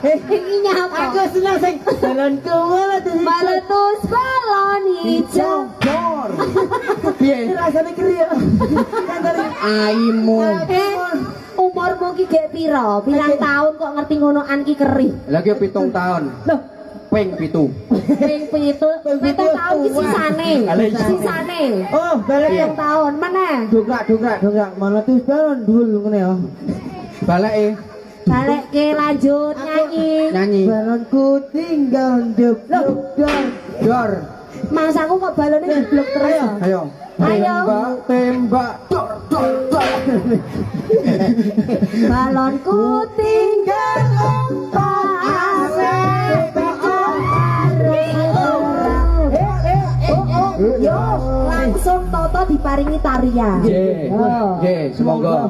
Iki nyapa? Aku seneng sing balonku Meletus balon hijau. Bor. Piye? Rasane keri ya. Aimu. Umurmu ki gek pira? Pirang tahun kok ngerti ngonoan ki kerih? Lagi 7 tahun. Loh, Ping 7. Ping 7 tahun ki sisane. Sisane. oh, balik ya. 7 tahun meneh. Dongkrak. Mana tuh balon dul ngene ya. Baleke Balik ke lanjut nyanyi. nyanyi. Balonku tinggal jeblok Dor. Mas aku kok balonnya jeblok terus ya? Ayo. Ayo. Tembak. Dor. Balonku tinggal Yo, langsung Toto diparingi tarian. Nggih. Nggih, semoga.